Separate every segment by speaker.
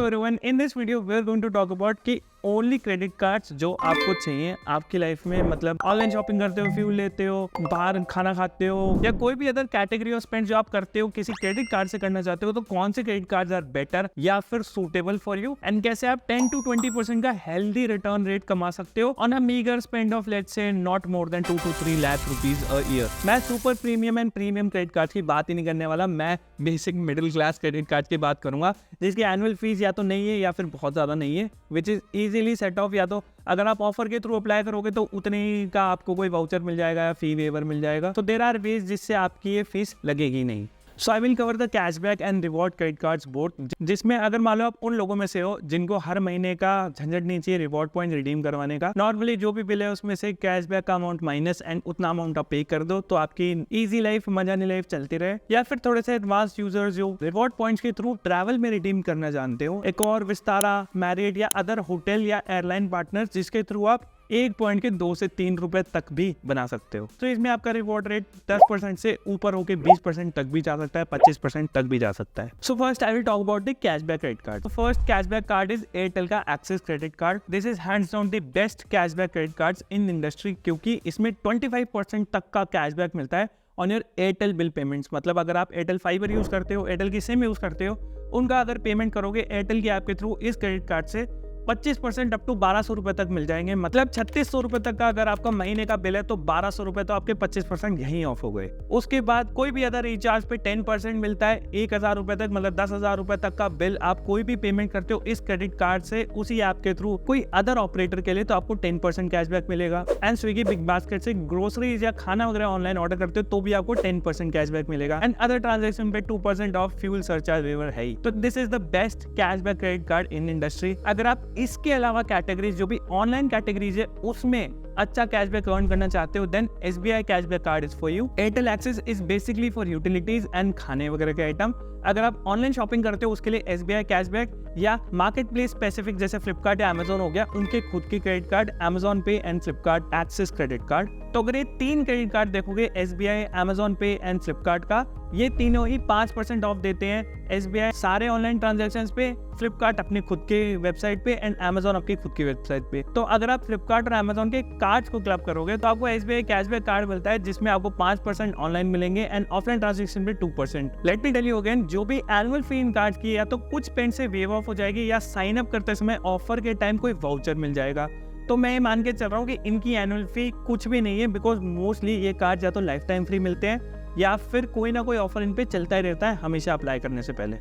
Speaker 1: Everyone, in this video we are going to talk about कि only credit cards जो आपको चाहिए आपकी लाइफ में, मतलब ऑनलाइन शॉपिंग करते हो, फ्यूल लेते हो, बाहर खाना खाते हो या कोई भी अदर कैटेगरी ऑफ स्पेंड जो आप करते हो किसी क्रेडिट कार्ड से करना चाहते हो, तो कौन से क्रेडिट कार्ड्स आर बेटर या फिर सूटेबल फॉर यू, एंड कैसे आप 10 to 20% का हेल्दी रिटर्न रेट कमा सकते हो on a meagre spend of let's say not more than 2 to 3 lakh rupees a year. मैं super premium and premium credit card की बात ही नहीं करने वाला, मैं basic middle class credit card की बात करूंगा जिसकी एनुअल फीस या तो नहीं है या फिर बहुत ज्यादा नहीं है, which is easily set of. या तो अगर आप ऑफर के थ्रू अप्लाई करोगे तो उतने ही का आपको कोई वाउचर मिल जाएगा या फी वेवर मिल जाएगा, तो देयर आर वेज जिससे आपकी ये फीस लगेगी नहीं। So I will cover the cashback and reward credit cards both, जिसमें अगर मान लो आप उन लोगों में से हो जिनको हर महीने का झंझट नहीं चाहिए रिवॉर्ड पॉइंट रिडीम करवाने का, नॉर्मली जो भी बिल है उसमें से कैशबैक का अमाउंट माइनस एंड उतना अमाउंट आप पे कर दो तो आपकी इजी लाइफ, मजानी लाइफ चलती रहे। या फिर थोड़े से एडवांस यूजर्स जो रिवॉर्ड पॉइंट्स के थ्रू ट्रैवल में रिडीम करना जानते हो, एक और विस्तारा, मैरिट या अदर होटल या एयरलाइन पार्टनर जिसके थ्रू आप एक पॉइंट के 2 से 3 रुपए तक भी बना सकते हो। तो इसमें आपका रिवॉर्ड रेट 10% से ऊपर होकर 20% तक भी जा सकता है, 25% तक भी जा सकता है। So first I will talk about the cashback credit card. First cashback card is Airtel का Axis credit card. This is hands down the best cashback credit cards in industry, क्योंकि इसमें 25% तक का कैशबैक मिलता है on your Airtel bill payments. मतलब अगर आप एयरटेल फाइबर यूज करते हो, एयरटेल की सिम यूज करते हो, उनका अगर पेमेंट करोगे एयरटेल की ऐप के थ्रू इस क्रेडिट कार्ड से 25% अप टू 1200 रुपए तक मिल जाएंगे। मतलब 3600 रुपए तक का अगर आपका महीने का बिल है तो 1200 रुपए तो आपके 25% यहीं ऑफ हो गए। उसके बाद कोई भी अदर रिचार्ज पे 10% मिलता है 1000 रुपए तक, मतलब 10,000 रुपए तक का बिल आप कोई भी पेमेंट करते हो इस क्रेडिट कार्ड से उसी ऐप के थ्रू कोई अदर ऑपरेटर के लिए, तो आपको 10% कैशबैक मिलेगा। एंड स्विगी बिग बास्केट से ग्रोसरीज या खाना वगैरह ऑनलाइन ऑर्डर करते हो तो भी आपको 10% कैशबैक मिलेगा। एंड अदर ट्रांजेक्शन पे 2% ऑफ फ्यूल सरचार्ज वेवर है ही। तो this is the best cashback credit card in industry. अगर आप इसके अलावा कैटेगरीज जो भी ऑनलाइन कैटेगरीज है उसमें अच्छा कैशबैक अर्न करना चाहते हो, then SBI cashback card is for you. Airtel Axis is basically for utilities and खाने वगैरह के आइटम। अगर आप ऑनलाइन शॉपिंग करते हो उसके लिए SBI कैशबैक या मार्केट प्लेस स्पेसिफिक जैसे फ्लिपकार्ट या अमेजोन हो गया, उनके खुद की क्रेडिट कार्ड अमेजोन पे and Flipkart axis credit card. तो अगर ये 3 क्रेडिट कार्ड देखोगे SBI, अमेजोन पे एंड फ्लिपकार्ट का, ये तीनों ही 5% ऑफ देते हैं। SBI सारे ऑनलाइन ट्रांजेक्शन्स पे, फ्लिपकार्ट अपनी खुद के वेबसाइट पे एंड अमेजोन अपनी खुद की वेबसाइट पे। तो अगर आप फ्लिपकार्ट और अमेजोन के कार्ड्स को क्लब करोगे तो आपको SBI कैशबैक कार्ड मिलता है जिसमें आपको 5% ऑनलाइन मिलेंगे एंड ऑफलाइन ट्रांजेक्शन पे 2%। Let me tell you again, जो भी एनुअल फी इन कार्ड की या तो कुछ पेमेंट से वेव ऑफ हो जाएगी या साइन अप करते समय ऑफर के टाइम कोई वाउचर मिल जाएगा। तो मैं मान के चल रहा हूँ कि इनकी एनुअल फी कुछ भी नहीं है, बिकॉज मोस्टली ये कार्ड या तो लाइफ टाइम फ्री मिलते हैं या फिर कोई ना कोई ऑफर इन पे चलता ही रहता है हमेशा अप्लाई करने से पहले।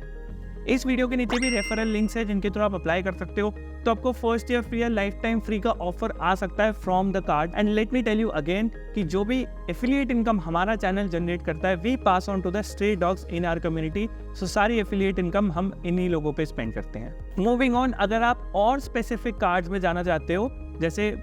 Speaker 1: इस वीडियो के नीचे भी रेफरल लिंक्स है जिनके थ्रू आप अप्लाई कर सकते हो, तो आपको फर्स्ट ईयर फ्री या लाइफ टाइम फ्री का ऑफर आ सकता है from the card. And let me tell you again कि जो भी एफिलिएट इनकम हमारा चैनल जनरेट करता है, we pass on to the stray dogs in our community. So सारी एफिलिएट इनकम हम इन्हीं लोगों पे स्पेंड करते हैं। मूविंग ऑन, अगर आप और स्पेसिफिक कार्ड्स में जाना चाहते हो, जैसे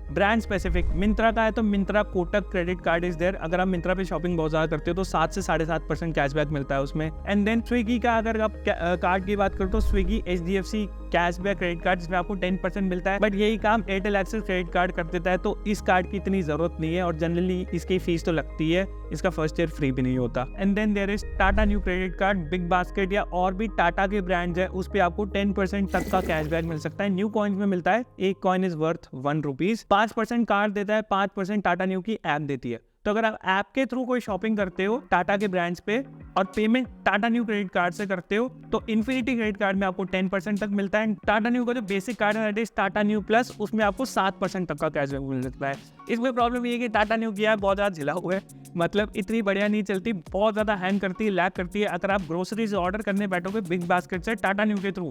Speaker 1: ब्रांड स्पेसिफिक, मिंत्रा का है तो Myntra Kotak credit card is there. अगर आप मिंत्रा पे शॉपिंग बहुत ज्यादा करते हो तो 7 से 7.5% कैशबैक मिलता है उसमें। एंड देन स्विगी का अगर आप कार्ड की बात करो तो Swiggy HDFC cashback credit card जिसमें आपको 10% मिलता है। बट यही काम एयरटेल एक्सिस क्रेडिट कार्ड कर देता है, तो इस कार्ड की इतनी जरूरत नहीं है और जनरली इसकी फीस तो लगती है, इसका फर्स्ट ईयर फ्री भी नहीं होता। And then there is Tata Neu credit card, BigBasket या और भी टाटा के ब्रांड्स है, उस पे आपको 10% तक का कैशबैक मिल सकता है। न्यू कॉइन्स में मिलता है, एक coin is worth 1 rupees. 5% card देता है, 5% टाटा न्यू की ऐप देती है। तो अगर आप ऐप के थ्रू कोई शॉपिंग करते हो टाटा के ब्रांड्स पे और payment Tata Neu credit card से करते हो तो इन्फिनिटी क्रेडिट कार्ड में आपको 10% तक मिलता है। टाटा न्यू का जो बेसिक कार्ड है टाटा न्यू प्लस, उसमें आपको 7% तक का कैशबैक मिल सकता है। इसमें प्रॉब्लम ये है कि टाटा न्यू की ऐप बहुत ज़्यादा झिला हुआ है, मतलब इतनी बढ़िया नहीं चलती, बहुत ज़्यादा हैंग करती है, लैग करती है। अगर आप ग्रोसरीज ऑर्डर करने बैठोगे बिग बास्केट से टाटा न्यू के थ्रू,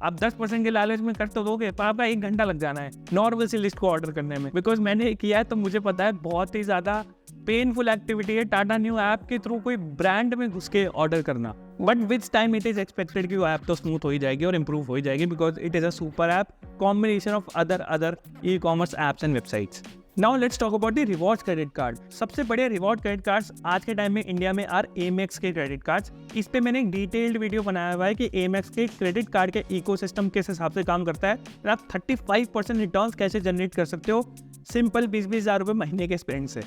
Speaker 1: आप 10% के लालच में कर तो दोगे पर आपका 1 घंटा लग जाना है नॉर्मल सी लिस्ट को ऑर्डर करने में। बिकॉज मैंने किया है तो मुझे पता है बहुत ही ज़्यादा पेनफुल एक्टिविटी है टाटा न्यू ऐप के थ्रू कोई ब्रांड में घुस के ऑर्डर करना। But which time it is expected कि वो ऐप तो स्मूथ हो ही जाएगी और इंप्रूव हो ही जाएगी, because it is a super app combination of other e commerce apps and websites. Now let's talk about the rewards credit card. सबसे बड़े रिवॉर्ड क्रेडिट कार्ड्स आज के टाइम में इंडिया में आर Amex के क्रेडिट कार्ड्स। इस पे मैंने एक डिटेल्ड वीडियो बनाया हुआ है कि Amex के क्रेडिट कार्ड के इकोसिस्टम किस हिसाब से काम करता है और आप 35% रिटर्न्स कैसे जनरेट कर सकते हो सिंपल 20-20 हज़ार रुपये महीने के स्पेंड से।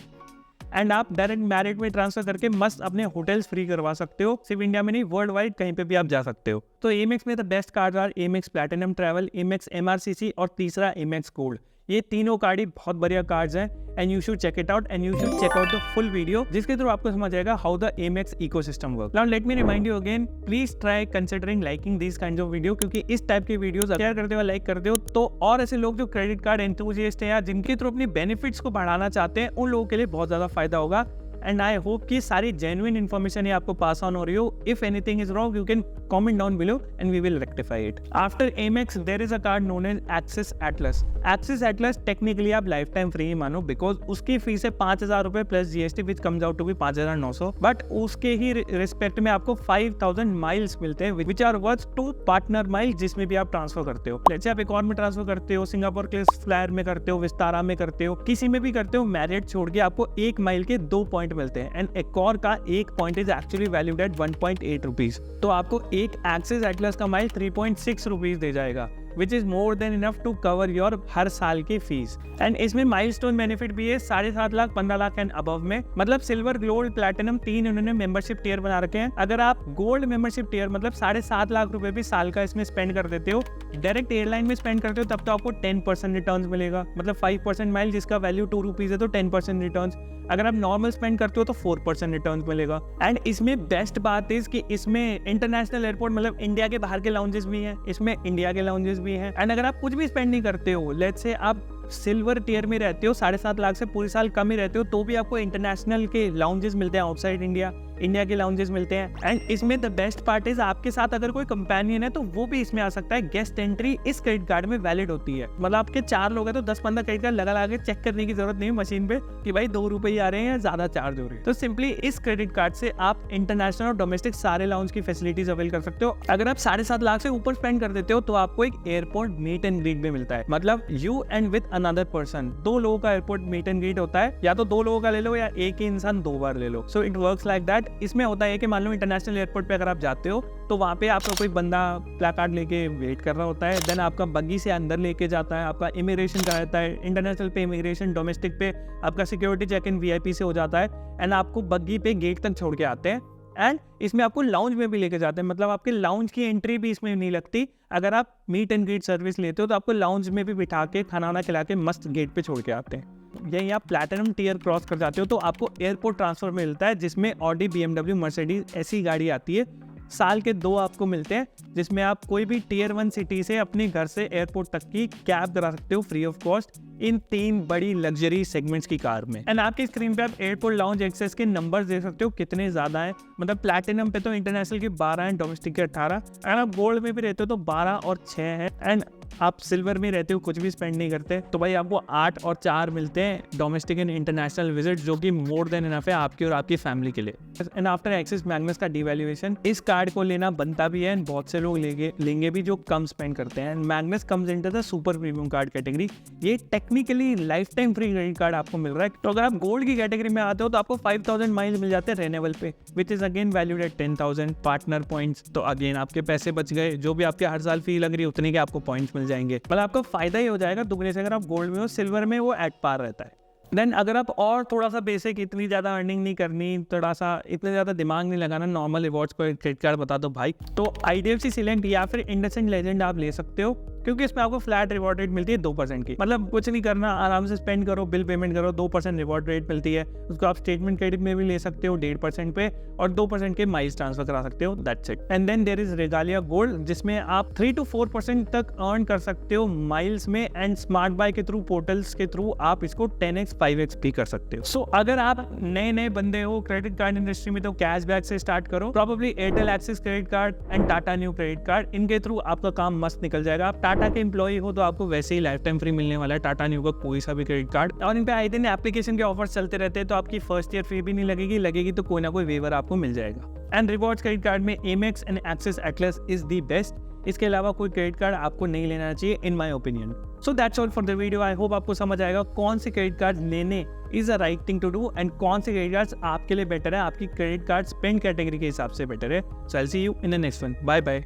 Speaker 1: एंड आप डायरेक्ट मैरिट में ट्रांसफर करके मस्त अपने होटल्स फ्री करवा सकते हो। सिर्फ इंडिया में नहीं, वर्ल्ड वाइड कहीं पे भी आप जा सकते हो। तो एमेक्स में the best card are Amex Platinum Travel, Amex MRCC और तीसरा एमेक्स गोल्ड। ये तीनों कार्ड ही बहुत बढ़िया कार्ड्स हैं and you should check it out and you should check out the full video, जिसके थ्रू आपको समझ आएगा how the Amex ecosystem work. Now let me remind you again, please try considering liking this kinds of video, क्योंकि इस type के videos share करते हो, like करते हो तो और ऐसे लोग जो क्रेडिट कार्ड एंथुसियास्ट हैं या जिनके थ्रू अपनी बेनिफिट्स को बढ़ाना चाहते हैं, उन लोगों के लिए बहुत ज्यादा फायदा होगा। एंड आई होप कि सारी जेन्युइन इन्फॉर्मेशन ही आपको पास ऑन हो रही हो। If anything is wrong you can comment down below and we will rectify it. After Amex there is a card known as Axis Atlas. Axis Atlas technically आप lifetime free मानो, because उसकी fees है 5,000 रुपए plus GST which comes out to be 5,900, but उसके ही respect में आपको 5,000 miles मिलते हैं which are worth 2 partner mile, जिसमें भी आप ट्रांसफर करते हो। जैसे आप एक और में ट्रांसफर करते हो, सिंगापुर के फ्लायर में करते हो, विस्तारा में करते हो, किसी में भी करते हो, मैरिट छोड़ के आपको 1 माइल के 2 पॉइंट मिलते हैं एंड एकॉर का 1 point is actually valued at 1.8 rupees. तो आपको एक एक्सिस एटलस का माइल 3.6 रुपीज दे जाएगा, which is more than enough to cover your हर साल की फीस। एंड इसमें माइलस्टोन बेनिफिट भी है 7.5 लाख, 15 लाख एंड अबव में, मतलब सिल्वर, गोल्ड, प्लैटिनम 3 उन्होंने मेंबरशिप टियर बना रखे हैं। अगर आप गोल्ड मेंबरशिप टियर मतलब 7.5 लाख रुपए भी साल का इसमें स्पेंड कर देते हो, डायरेक्ट एयरलाइन में स्पेंड करते हो, तब तो आपको 10% रिटर्न मिलेगा, मतलब 5% माइल जिसका वैल्यू 2 रुपीज है तो 10% रिटर्न। अगर आप नॉर्मल स्पेंड करते हो तो 4% रिटर्न मिलेगा। एंड इसमें बेस्ट बात इज कि इसमें इंटरनेशनल एयरपोर्ट मतलब इंडिया के बाहर के लाउंजेस भी हैं, इसमें इंडिया के लाउंजेस भी हैं। एंड अगर आप कुछ भी स्पेंड नहीं करते हो, लेट्स से आप सिल्वर टियर में रहते हो, 7.5 लाख से पूरे साल कम ही रहते हो, तो भी आपको इंटरनेशनल के लाउंजेस मिलते हैं, आउटसाइड इंडिया के लाउंजेस मिलते हैं। एंड इसमें द बेस्ट पार्ट इज आपके साथ अगर कोई कंपेनियन है तो वो भी इसमें आ सकता है। गेस्ट एंट्री इस क्रेडिट कार्ड में वैलिड होती है, मतलब आपके 4 लोग हैं तो 10-15 क्रेडिट कार्ड लगा के चेक करने की जरूरत नहीं मशीन पे कि भाई 2 रुपए ही आ रहे हैं या ज्यादा चार्ज हो रहे हैं। तो सिंपली इस क्रेडिट कार्ड से आप इंटरनेशनल और डोमेस्टिक सारे लाउंज की फैसिलिटीज अवेल कर सकते हो। अगर आप 7.5 लाख से ऊपर स्पेंड कर देते हो तो आपको एक एयरपोर्ट मीट एंड ग्रीट भी मिलता है, मतलब you and with another person, 2 लोगों का एयरपोर्ट मीट एंड ग्रीट होता है, या तो 2 लोगों का ले लो या एक ही इंसान 2 बार ले लो। So it works like that. इसमें होता है कि मान लो इंटरनेशनल एयरपोर्ट पे अगर आप जाते हो तो वहाँ पे आपका कोई बंदा प्लाकार्ड लेके वेट कर रहा होता है, देन आपका बग्गी से अंदर लेके जाता है, आपका इमिग्रेशन कराता है, इंटरनेशनल पे इमिग्रेशन, डोमेस्टिक पे आपका सिक्योरिटी चेक इन VIP से हो जाता है एंड आपको बग्गी पे गेट तक छोड़ के आते हैं। एंड इसमें आपको लाउंज में भी लेके जाते हैं, मतलब आपके लाउंज की एंट्री भी इसमें नहीं लगती। अगर आप मीट एंड ग्रीट सर्विस लेते हो तो आपको लाउंज में भी बिठा के खाना खिला के मस्त गेट पे छोड़ के आते हैं। यही आप प्लैटिनम टियर क्रॉस कर जाते हो तो आपको एयरपोर्ट ट्रांसफर मिलता है, जिसमें ऑडी, BMW, मर्सिडीज ऐसी गाड़ी आती है। साल के 2 आपको मिलते हैं, जिसमें आप कोई भी Tier 1 सिटी से अपने घर से एयरपोर्ट तक की कैब करा सकते हो फ्री ऑफ कॉस्ट इन 3 बड़ी लग्जरी सेगमेंट्स की कार में। एंड आपकी स्क्रीन पे आप एयरपोर्ट लाउंज एक्सेस के नंबर्स देख सकते हो कितने ज्यादा हैं, मतलब प्लैटिनम पे तो इंटरनेशनल के 12 हैं, डोमेस्टिक के 18। एंड आप गोल्ड में भी रहते हो तो 12 और 6 हैं। एंड आप सिल्वर में रहते हो, कुछ भी स्पेंड नहीं करते, तो भाई आपको 8 और 4 मिलते हैं डोमेस्टिक एंड इंटरनेशनल विजिट, जो कि मोर देन इनफ है आपकी और आपकी फैमिली के लिए। एंड आफ्टर एक्सिस मैग्नस का डिवैल्यूएशन इस कार्ड को लेना बनता भी है एंड बहुत से लोग लेंगे भी जो कम स्पेंड करते हैं। And Magnus comes into the super premium card category. ये technically lifetime free credit card आपको मिल रहा है। तो अगर आप गोल्ड की कैटेगरी में आते हो तो आपको 5,000 माइल्स मिल जाते हैं रेनेबल पे, which is again valued at 10,000 partner points. तो अगेन आपके पैसे बच गए, जो भी आपके हर साल फी लग रही है उतने के आपको पॉइंट्स मिल जाएंगे, मतलब आपको फायदा ही हो जाएगा दुगने से। अगर आप गोल्ड में हो, सिल्वर में वो एट पार रहता है। देन अगर आप और थोड़ा सा बेसिक, इतनी ज़्यादा अर्निंग नहीं करनी, थोड़ा सा इतने ज़्यादा दिमाग नहीं लगाना, नॉर्मल रिवॉर्ड्स को क्रेडिट कार्ड बता दो भाई, तो IDFC सिलेक्ट या फिर इंडसइंड लेजेंड आप ले सकते हो, क्योंकि इसमें आपको फ्लैट रिवॉर्ड रेट मिलती है 2% की। मतलब कुछ नहीं करना, आराम से स्पेंड करो, बिल पेमेंट करो, 2% रिवॉर्ड रेट मिलती है। उसको आप स्टेटमेंट क्रेडिट में भी ले सकते हो 1.5% पे, और 2% के माइल्स ट्रांसफर करा सकते हो, that's it. And then there is Regalia Gold, जिसमें आप 3 to 4% तक अर्न कर सकते हो माइल्स में, एंड स्मार्ट बाय के थ्रू, पोर्टल्स के थ्रू आप इसको 10x 5x भी कर सकते हो। सो अगर आप नए बंदे हो क्रेडिट कार्ड इंडस्ट्री में, तो कैशबैक से स्टार्ट करो, probably Airtel axis credit card and Tata Neu credit card, इनके थ्रू आपका काम मस्त निकल जाएगा। आप टाटा के एम्प्लॉय हो तो आपको वैसे ही लाइफ टाइम फ्री मिलने वाला है टाटा न्यू का कोई सा भी क्रेडिट कार्ड। और इन पे आए दिन एप्लीकेशन के ऑफर्स चलते रहते हैं, तो आपकी फर्स्ट ईयर फी भी नहीं लगेगी तो कोई ना कोई वेवर आपको मिल जाएगा। एंड रिवॉर्ड्स क्रेडिट कार्ड में Amex and Axis Atlas is the best. इसके अलावा कोई क्रेडिट कार्ड आपको नहीं लेना चाहिए in my opinion. So that's all for the video. I hope आपको समझ आएगा कौन से क्रेडिट कार्ड लेने is a right thing to do and कौन से क्रेडिट कार्ड्स आपके लिए बेटर है, आपकी क्रेडिट कार्ड स्पेंड कैटेगरी के हिसाब से बेटर है। So I will see you in the next one. Bye bye.